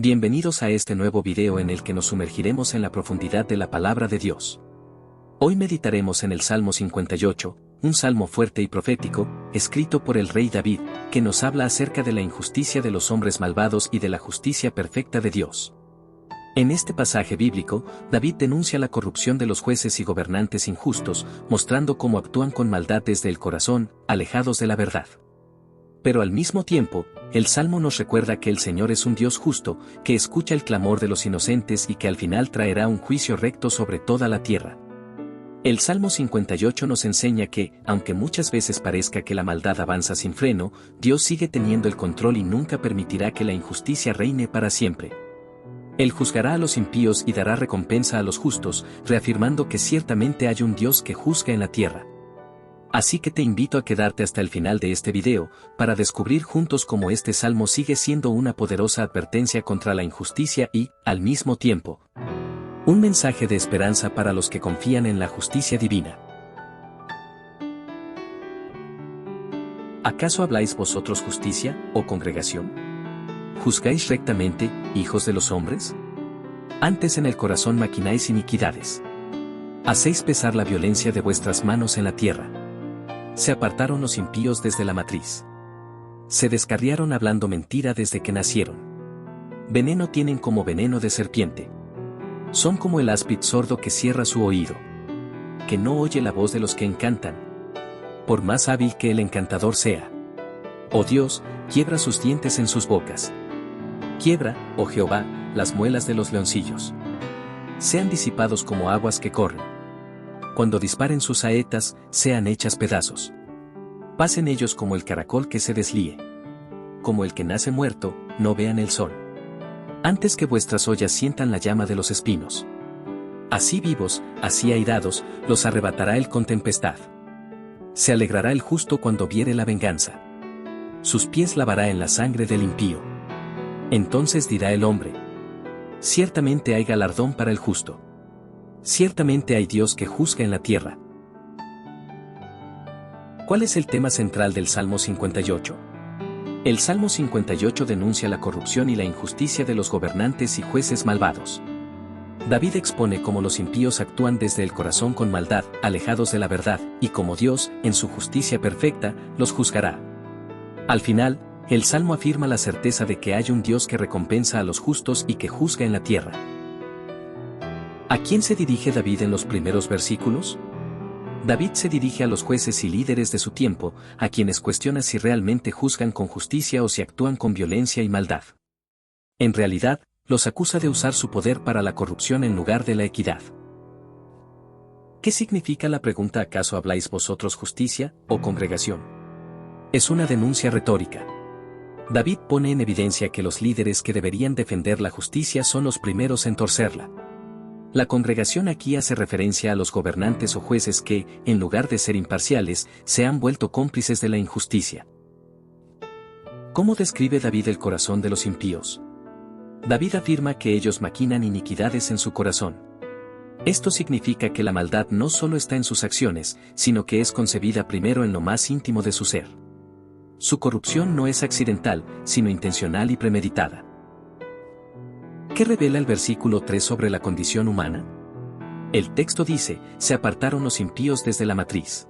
Bienvenidos a este nuevo video en el que nos sumergiremos en la profundidad de la palabra de Dios. Hoy meditaremos en el Salmo 58, un salmo fuerte y profético, escrito por el rey David, que nos habla acerca de la injusticia de los hombres malvados y de la justicia perfecta de Dios. En este pasaje bíblico, David denuncia la corrupción de los jueces y gobernantes injustos, mostrando cómo actúan con maldad desde el corazón, alejados de la verdad. Pero al mismo tiempo, el Salmo nos recuerda que el Señor es un Dios justo, que escucha el clamor de los inocentes y que al final traerá un juicio recto sobre toda la tierra. El Salmo 58 nos enseña que, aunque muchas veces parezca que la maldad avanza sin freno, Dios sigue teniendo el control y nunca permitirá que la injusticia reine para siempre. Él juzgará a los impíos y dará recompensa a los justos, reafirmando que ciertamente hay un Dios que juzga en la tierra. Así que te invito a quedarte hasta el final de este video, para descubrir juntos cómo este salmo sigue siendo una poderosa advertencia contra la injusticia y, al mismo tiempo, un mensaje de esperanza para los que confían en la justicia divina. ¿Acaso habláis vosotros justicia, oh congregación? ¿Juzgáis rectamente, hijos de los hombres? Antes en el corazón maquináis iniquidades. Hacéis pesar la violencia de vuestras manos en la tierra. Se apartaron los impíos desde la matriz. Se descarriaron hablando mentira desde que nacieron. Veneno tienen como veneno de serpiente. Son como el áspid sordo que cierra su oído, que no oye la voz de los que encantan, por más hábil que el encantador sea. Oh Dios, quiebra sus dientes en sus bocas. Quiebra, oh Jehová, las muelas de los leoncillos. Sean disipados como aguas que corren. Cuando disparen sus saetas, sean hechas pedazos. Pasen ellos como el caracol que se deslíe. Como el que nace muerto, no vean el sol. Antes que vuestras ollas sientan la llama de los espinos. Así vivos, así airados, los arrebatará él con tempestad. Se alegrará el justo cuando viere la venganza. Sus pies lavará en la sangre del impío. Entonces dirá el hombre: ciertamente hay galardón para el justo. Ciertamente hay Dios que juzga en la tierra. ¿Cuál es el tema central del Salmo 58? El Salmo 58 denuncia la corrupción y la injusticia de los gobernantes y jueces malvados. David expone cómo los impíos actúan desde el corazón con maldad, alejados de la verdad, y cómo Dios, en su justicia perfecta, los juzgará. Al final, el Salmo afirma la certeza de que hay un Dios que recompensa a los justos y que juzga en la tierra. ¿A quién se dirige David en los primeros versículos? David se dirige a los jueces y líderes de su tiempo, a quienes cuestiona si realmente juzgan con justicia o si actúan con violencia y maldad. En realidad, los acusa de usar su poder para la corrupción en lugar de la equidad. ¿Qué significa la pregunta ¿acaso habláis vosotros justicia, oh congregación? Es una denuncia retórica. David pone en evidencia que los líderes que deberían defender la justicia son los primeros en torcerla. La congregación aquí hace referencia a los gobernantes o jueces que, en lugar de ser imparciales, se han vuelto cómplices de la injusticia. ¿Cómo describe David el corazón de los impíos? David afirma que ellos maquinan iniquidades en su corazón. Esto significa que la maldad no solo está en sus acciones, sino que es concebida primero en lo más íntimo de su ser. Su corrupción no es accidental, sino intencional y premeditada. ¿Qué revela el versículo 3 sobre la condición humana? El texto dice: se apartaron los impíos desde la matriz.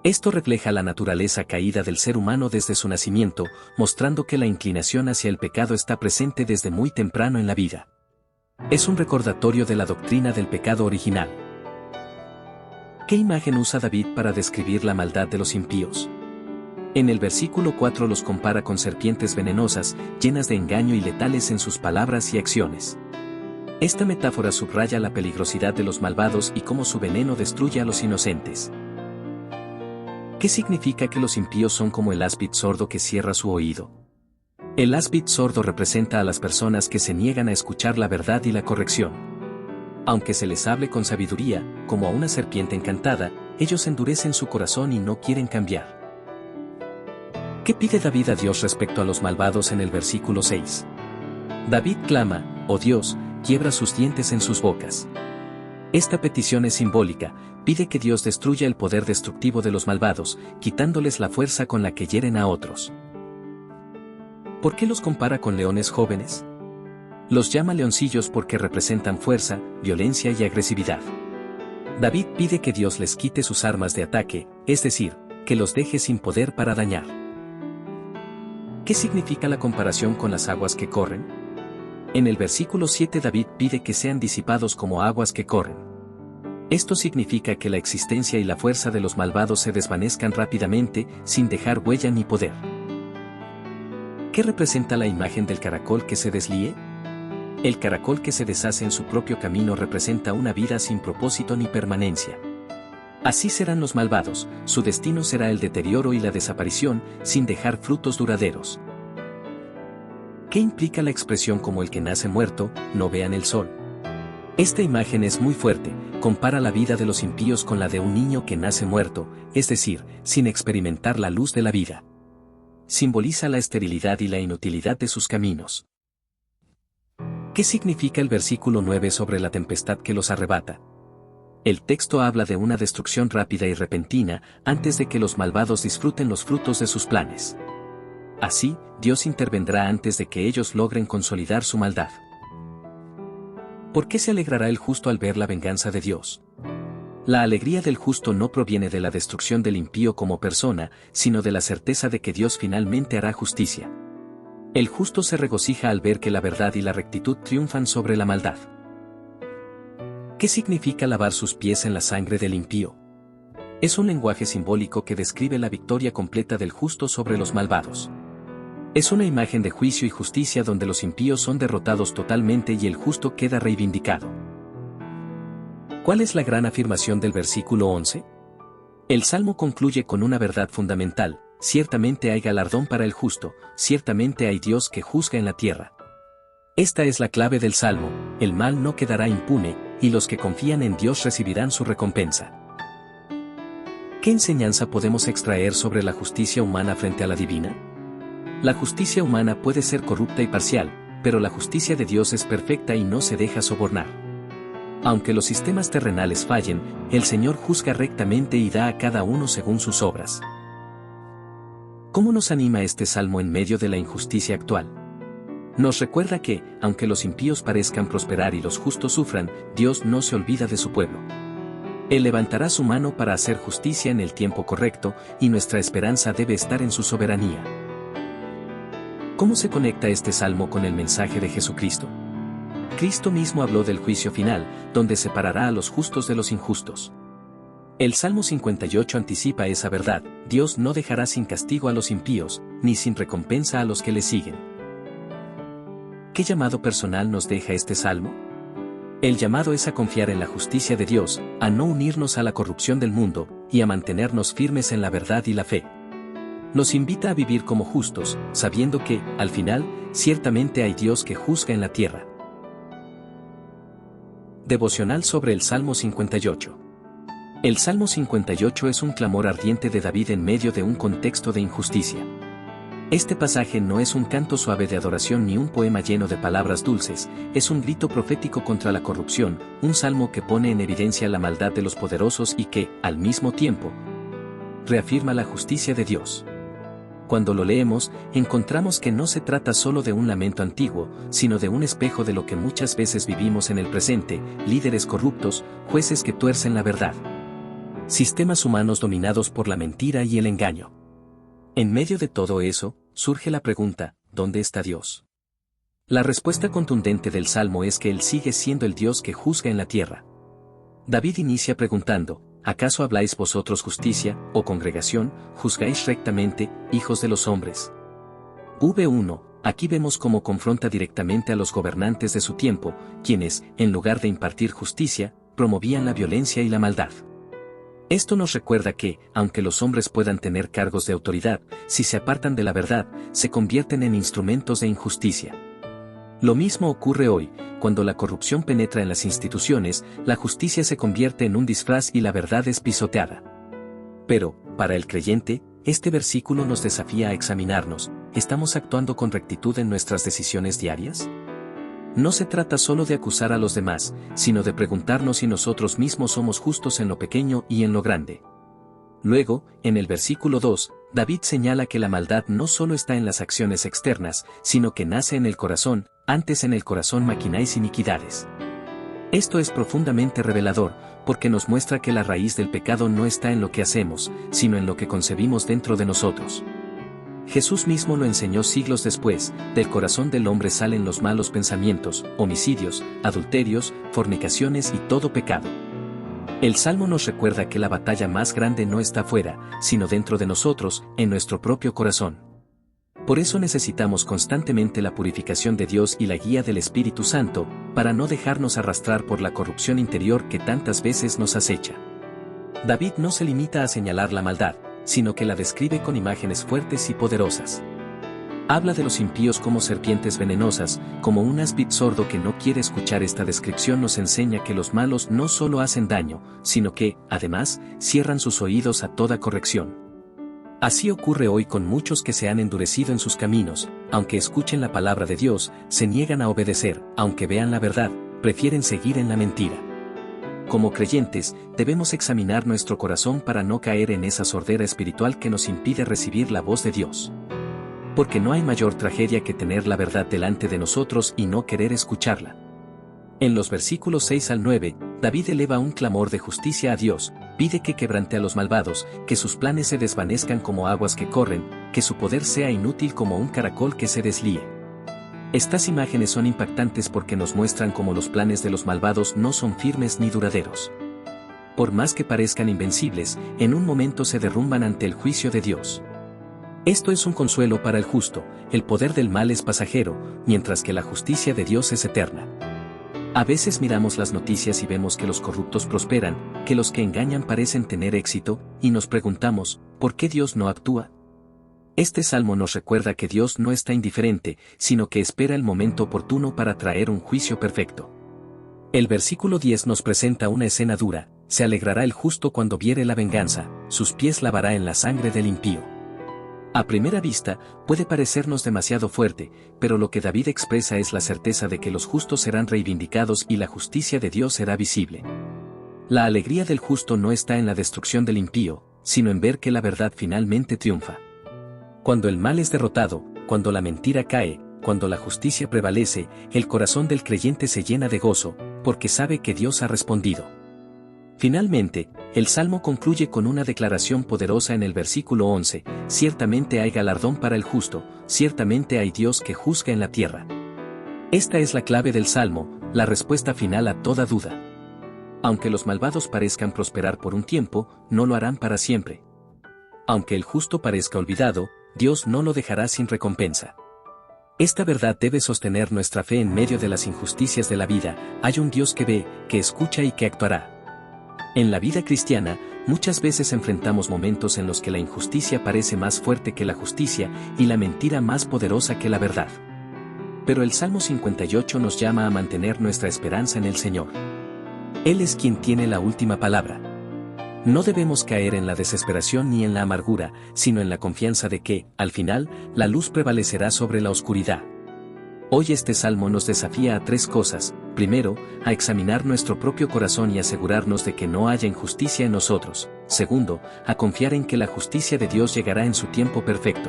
Esto refleja la naturaleza caída del ser humano desde su nacimiento, mostrando que la inclinación hacia el pecado está presente desde muy temprano en la vida. Es un recordatorio de la doctrina del pecado original. ¿Qué imagen usa David para describir la maldad de los impíos? En el versículo 4 los compara con serpientes venenosas, llenas de engaño y letales en sus palabras y acciones. Esta metáfora subraya la peligrosidad de los malvados y cómo su veneno destruye a los inocentes. ¿Qué significa que los impíos son como el áspid sordo que cierra su oído? El áspid sordo representa a las personas que se niegan a escuchar la verdad y la corrección. Aunque se les hable con sabiduría, como a una serpiente encantada, ellos endurecen su corazón y no quieren cambiar. ¿Qué pide David a Dios respecto a los malvados en el versículo 6? David clama: oh Dios, quiebra sus dientes en sus bocas. Esta petición es simbólica, pide que Dios destruya el poder destructivo de los malvados, quitándoles la fuerza con la que hieren a otros. ¿Por qué los compara con leones jóvenes? Los llama leoncillos porque representan fuerza, violencia y agresividad. David pide que Dios les quite sus armas de ataque, es decir, que los deje sin poder para dañar. ¿Qué significa la comparación con las aguas que corren? En el versículo 7 David pide que sean disipados como aguas que corren. Esto significa que la existencia y la fuerza de los malvados se desvanezcan rápidamente, sin dejar huella ni poder. ¿Qué representa la imagen del caracol que se deslíe? El caracol que se deshace en su propio camino representa una vida sin propósito ni permanencia. Así serán los malvados, su destino será el deterioro y la desaparición, sin dejar frutos duraderos. ¿Qué implica la expresión como el que nace muerto, no vean el sol? Esta imagen es muy fuerte, compara la vida de los impíos con la de un niño que nace muerto, es decir, sin experimentar la luz de la vida. Simboliza la esterilidad y la inutilidad de sus caminos. ¿Qué significa el versículo 9 sobre la tempestad que los arrebata? El texto habla de una destrucción rápida y repentina antes de que los malvados disfruten los frutos de sus planes. Así, Dios intervendrá antes de que ellos logren consolidar su maldad. ¿Por qué se alegrará el justo al ver la venganza de Dios? La alegría del justo no proviene de la destrucción del impío como persona, sino de la certeza de que Dios finalmente hará justicia. El justo se regocija al ver que la verdad y la rectitud triunfan sobre la maldad. ¿Qué significa lavar sus pies en la sangre del impío? Es un lenguaje simbólico que describe la victoria completa del justo sobre los malvados. Es una imagen de juicio y justicia donde los impíos son derrotados totalmente y el justo queda reivindicado. ¿Cuál es la gran afirmación del versículo 11? El Salmo concluye con una verdad fundamental: ciertamente hay galardón para el justo, ciertamente hay Dios que juzga en la tierra. Esta es la clave del Salmo: el mal no quedará impune, y los que confían en Dios recibirán su recompensa. ¿Qué enseñanza podemos extraer sobre la justicia humana frente a la divina? La justicia humana puede ser corrupta y parcial, pero la justicia de Dios es perfecta y no se deja sobornar. Aunque los sistemas terrenales fallen, el Señor juzga rectamente y da a cada uno según sus obras. ¿Cómo nos anima este salmo en medio de la injusticia actual? Nos recuerda que, aunque los impíos parezcan prosperar y los justos sufran, Dios no se olvida de su pueblo. Él levantará su mano para hacer justicia en el tiempo correcto, y nuestra esperanza debe estar en su soberanía. ¿Cómo se conecta este salmo con el mensaje de Jesucristo? Cristo mismo habló del juicio final, donde separará a los justos de los injustos. El Salmo 58 anticipa esa verdad: Dios no dejará sin castigo a los impíos, ni sin recompensa a los que le siguen. ¿Qué llamado personal nos deja este salmo? El llamado es a confiar en la justicia de Dios, a no unirnos a la corrupción del mundo, y a mantenernos firmes en la verdad y la fe. Nos invita a vivir como justos, sabiendo que, al final, ciertamente hay Dios que juzga en la tierra. Devocional sobre el Salmo 58. El Salmo 58 es un clamor ardiente de David en medio de un contexto de injusticia. Este pasaje no es un canto suave de adoración ni un poema lleno de palabras dulces, es un grito profético contra la corrupción, un salmo que pone en evidencia la maldad de los poderosos y que, al mismo tiempo, reafirma la justicia de Dios. Cuando lo leemos, encontramos que no se trata solo de un lamento antiguo, sino de un espejo de lo que muchas veces vivimos en el presente: líderes corruptos, jueces que tuercen la verdad, sistemas humanos dominados por la mentira y el engaño. En medio de todo eso, surge la pregunta: ¿dónde está Dios? La respuesta contundente del Salmo es que Él sigue siendo el Dios que juzga en la tierra. David inicia preguntando: ¿acaso habláis vosotros justicia, oh congregación, juzgáis rectamente, hijos de los hombres? V1. Aquí vemos cómo confronta directamente a los gobernantes de su tiempo, quienes, en lugar de impartir justicia, promovían la violencia y la maldad. Esto nos recuerda que, aunque los hombres puedan tener cargos de autoridad, si se apartan de la verdad, se convierten en instrumentos de injusticia. Lo mismo ocurre hoy: cuando la corrupción penetra en las instituciones, la justicia se convierte en un disfraz y la verdad es pisoteada. Pero, para el creyente, este versículo nos desafía a examinarnos: ¿estamos actuando con rectitud en nuestras decisiones diarias? No se trata solo de acusar a los demás, sino de preguntarnos si nosotros mismos somos justos en lo pequeño y en lo grande. Luego, en el versículo 2, David señala que la maldad no solo está en las acciones externas, sino que nace en el corazón, antes en el corazón maquináis iniquidades. Esto es profundamente revelador, porque nos muestra que la raíz del pecado no está en lo que hacemos, sino en lo que concebimos dentro de nosotros. Jesús mismo lo enseñó siglos después: del corazón del hombre salen los malos pensamientos, homicidios, adulterios, fornicaciones y todo pecado. El Salmo nos recuerda que la batalla más grande no está fuera, sino dentro de nosotros, en nuestro propio corazón. Por eso necesitamos constantemente la purificación de Dios y la guía del Espíritu Santo, para no dejarnos arrastrar por la corrupción interior que tantas veces nos acecha. David no se limita a señalar la maldad, sino que la describe con imágenes fuertes y poderosas. Habla de los impíos como serpientes venenosas, como un áspid sordo que no quiere escuchar. Esta descripción nos enseña que los malos no solo hacen daño, sino que, además, cierran sus oídos a toda corrección. Así ocurre hoy con muchos que se han endurecido en sus caminos, aunque escuchen la palabra de Dios, se niegan a obedecer, aunque vean la verdad, prefieren seguir en la mentira. Como creyentes, debemos examinar nuestro corazón para no caer en esa sordera espiritual que nos impide recibir la voz de Dios. Porque no hay mayor tragedia que tener la verdad delante de nosotros y no querer escucharla. En los versículos 6 al 9, David eleva un clamor de justicia a Dios, pide que quebrante a los malvados, que sus planes se desvanezcan como aguas que corren, que su poder sea inútil como un caracol que se deslíe. Estas imágenes son impactantes porque nos muestran cómo los planes de los malvados no son firmes ni duraderos. Por más que parezcan invencibles, en un momento se derrumban ante el juicio de Dios. Esto es un consuelo para el justo: el poder del mal es pasajero, mientras que la justicia de Dios es eterna. A veces miramos las noticias y vemos que los corruptos prosperan, que los que engañan parecen tener éxito, y nos preguntamos, ¿por qué Dios no actúa? Este salmo nos recuerda que Dios no está indiferente, sino que espera el momento oportuno para traer un juicio perfecto. El versículo 10 nos presenta una escena dura: se alegrará el justo cuando viere la venganza, sus pies lavará en la sangre del impío. A primera vista, puede parecernos demasiado fuerte, pero lo que David expresa es la certeza de que los justos serán reivindicados y la justicia de Dios será visible. La alegría del justo no está en la destrucción del impío, sino en ver que la verdad finalmente triunfa. Cuando el mal es derrotado, cuando la mentira cae, cuando la justicia prevalece, el corazón del creyente se llena de gozo, porque sabe que Dios ha respondido. Finalmente, el Salmo concluye con una declaración poderosa en el versículo 11: ciertamente hay galardón para el justo, ciertamente hay Dios que juzga en la tierra. Esta es la clave del Salmo, la respuesta final a toda duda. Aunque los malvados parezcan prosperar por un tiempo, no lo harán para siempre. Aunque el justo parezca olvidado, Dios no lo dejará sin recompensa. Esta verdad debe sostener nuestra fe en medio de las injusticias de la vida: hay un Dios que ve, que escucha y que actuará. En la vida cristiana, muchas veces enfrentamos momentos en los que la injusticia parece más fuerte que la justicia y la mentira más poderosa que la verdad. Pero el Salmo 58 nos llama a mantener nuestra esperanza en el Señor. Él es quien tiene la última palabra. No debemos caer en la desesperación ni en la amargura, sino en la confianza de que, al final, la luz prevalecerá sobre la oscuridad. Hoy este salmo nos desafía a tres cosas: primero, a examinar nuestro propio corazón y asegurarnos de que no haya injusticia en nosotros; segundo, a confiar en que la justicia de Dios llegará en su tiempo perfecto;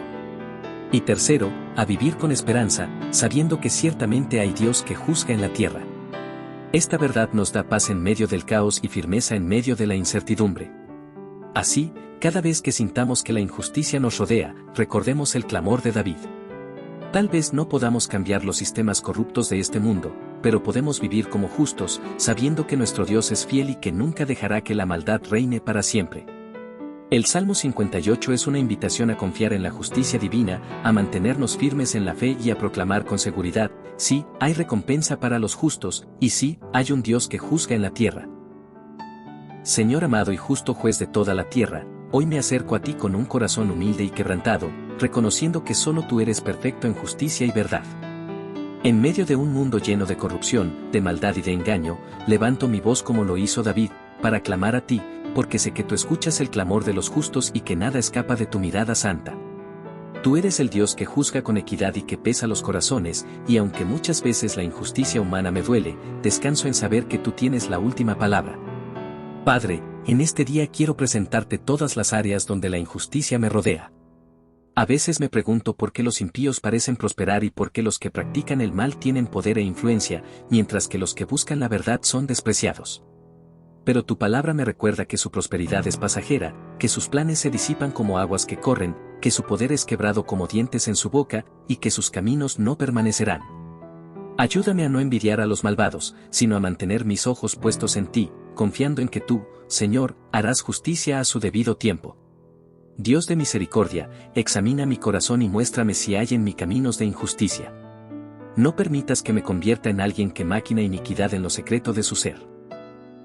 y tercero, a vivir con esperanza, sabiendo que ciertamente hay Dios que juzga en la tierra. Esta verdad nos da paz en medio del caos y firmeza en medio de la incertidumbre. Así, cada vez que sintamos que la injusticia nos rodea, recordemos el clamor de David. Tal vez no podamos cambiar los sistemas corruptos de este mundo, pero podemos vivir como justos, sabiendo que nuestro Dios es fiel y que nunca dejará que la maldad reine para siempre. El Salmo 58 es una invitación a confiar en la justicia divina, a mantenernos firmes en la fe y a proclamar con seguridad: sí, hay recompensa para los justos, y sí, hay un Dios que juzga en la tierra. Señor amado y justo juez de toda la tierra, hoy me acerco a ti con un corazón humilde y quebrantado, reconociendo que solo tú eres perfecto en justicia y verdad. En medio de un mundo lleno de corrupción, de maldad y de engaño, levanto mi voz como lo hizo David, para clamar a ti, porque sé que tú escuchas el clamor de los justos y que nada escapa de tu mirada santa. Tú eres el Dios que juzga con equidad y que pesa los corazones, y aunque muchas veces la injusticia humana me duele, descanso en saber que tú tienes la última palabra. Padre, en este día quiero presentarte todas las áreas donde la injusticia me rodea. A veces me pregunto por qué los impíos parecen prosperar y por qué los que practican el mal tienen poder e influencia, mientras que los que buscan la verdad son despreciados. Pero tu palabra me recuerda que su prosperidad es pasajera, que sus planes se disipan como aguas que corren, que su poder es quebrado como dientes en su boca, y que sus caminos no permanecerán. Ayúdame a no envidiar a los malvados, sino a mantener mis ojos puestos en ti, confiando en que tú, Señor, harás justicia a su debido tiempo. Dios de misericordia, examina mi corazón y muéstrame si hay en mí caminos de injusticia. No permitas que me convierta en alguien que maquina iniquidad en lo secreto de su ser.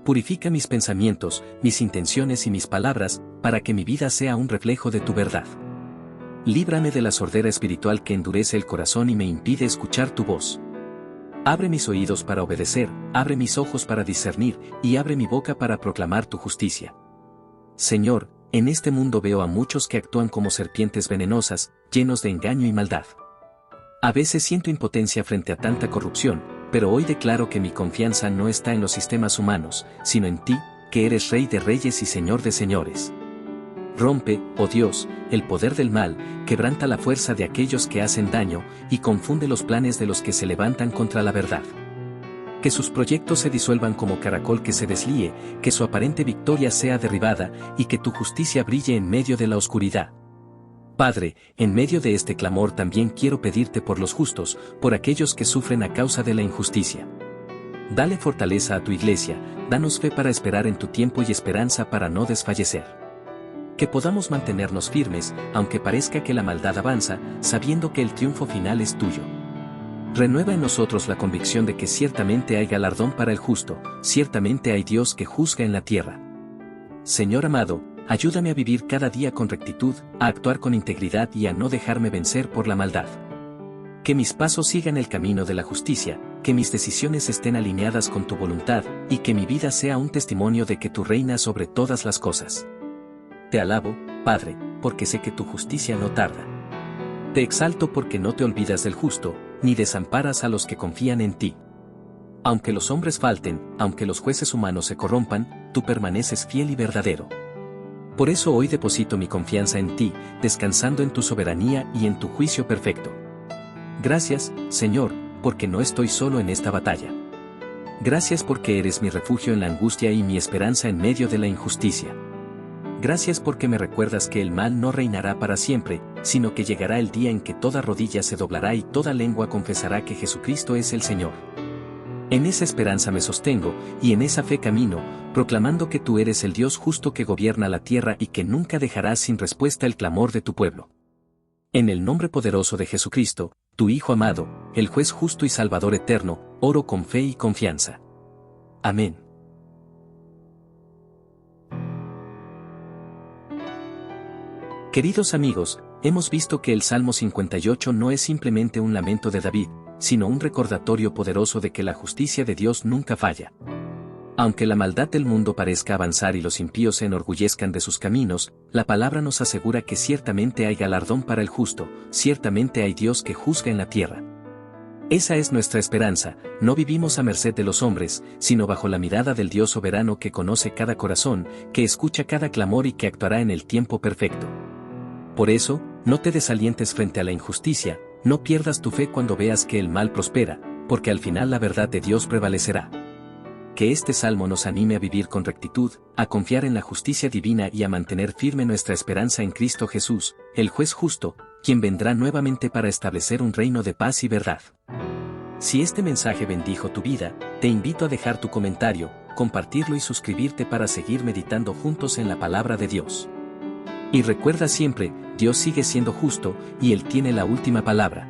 Purifica mis pensamientos, mis intenciones y mis palabras, para que mi vida sea un reflejo de tu verdad. Líbrame de la sordera espiritual que endurece el corazón y me impide escuchar tu voz. Abre mis oídos para obedecer, abre mis ojos para discernir, y abre mi boca para proclamar tu justicia. Señor, en este mundo veo a muchos que actúan como serpientes venenosas, llenos de engaño y maldad. A veces siento impotencia frente a tanta corrupción, pero hoy declaro que mi confianza no está en los sistemas humanos, sino en ti, que eres Rey de reyes y Señor de señores. Rompe, oh Dios, el poder del mal, quebranta la fuerza de aquellos que hacen daño, y confunde los planes de los que se levantan contra la verdad. Que sus proyectos se disuelvan como caracol que se deslíe, que su aparente victoria sea derribada, y que tu justicia brille en medio de la oscuridad. Padre, en medio de este clamor también quiero pedirte por los justos, por aquellos que sufren a causa de la injusticia. Dale fortaleza a tu iglesia, danos fe para esperar en tu tiempo y esperanza para no desfallecer. Que podamos mantenernos firmes, aunque parezca que la maldad avanza, sabiendo que el triunfo final es tuyo. Renueva en nosotros la convicción de que ciertamente hay galardón para el justo, ciertamente hay Dios que juzga en la tierra. Señor amado, ayúdame a vivir cada día con rectitud, a actuar con integridad y a no dejarme vencer por la maldad. Que mis pasos sigan el camino de la justicia, que mis decisiones estén alineadas con tu voluntad, y que mi vida sea un testimonio de que tú reinas sobre todas las cosas. Te alabo, Padre, porque sé que tu justicia no tarda. Te exalto porque no te olvidas del justo, ni desamparas a los que confían en ti. Aunque los hombres falten, aunque los jueces humanos se corrompan, tú permaneces fiel y verdadero. Por eso hoy deposito mi confianza en ti, descansando en tu soberanía y en tu juicio perfecto. Gracias, Señor, porque no estoy solo en esta batalla. Gracias porque eres mi refugio en la angustia y mi esperanza en medio de la injusticia. Gracias porque me recuerdas que el mal no reinará para siempre, sino que llegará el día en que toda rodilla se doblará y toda lengua confesará que Jesucristo es el Señor. En esa esperanza me sostengo, y en esa fe camino, proclamando que tú eres el Dios justo que gobierna la tierra y que nunca dejarás sin respuesta el clamor de tu pueblo. En el nombre poderoso de Jesucristo, tu Hijo amado, el Juez justo y Salvador eterno, oro con fe y confianza. Amén. Queridos amigos, hemos visto que el Salmo 58 no es simplemente un lamento de David, sino un recordatorio poderoso de que la justicia de Dios nunca falla. Aunque la maldad del mundo parezca avanzar y los impíos se enorgullezcan de sus caminos, la palabra nos asegura que ciertamente hay galardón para el justo, ciertamente hay Dios que juzga en la tierra. Esa es nuestra esperanza, no vivimos a merced de los hombres, sino bajo la mirada del Dios soberano que conoce cada corazón, que escucha cada clamor y que actuará en el tiempo perfecto. Por eso, no te desalientes frente a la injusticia, no pierdas tu fe cuando veas que el mal prospera, porque al final la verdad de Dios prevalecerá. Que este salmo nos anime a vivir con rectitud, a confiar en la justicia divina y a mantener firme nuestra esperanza en Cristo Jesús, el Juez justo, quien vendrá nuevamente para establecer un reino de paz y verdad. Si este mensaje bendijo tu vida, te invito a dejar tu comentario, compartirlo y suscribirte para seguir meditando juntos en la palabra de Dios. Y recuerda siempre, Dios sigue siendo justo, y Él tiene la última palabra.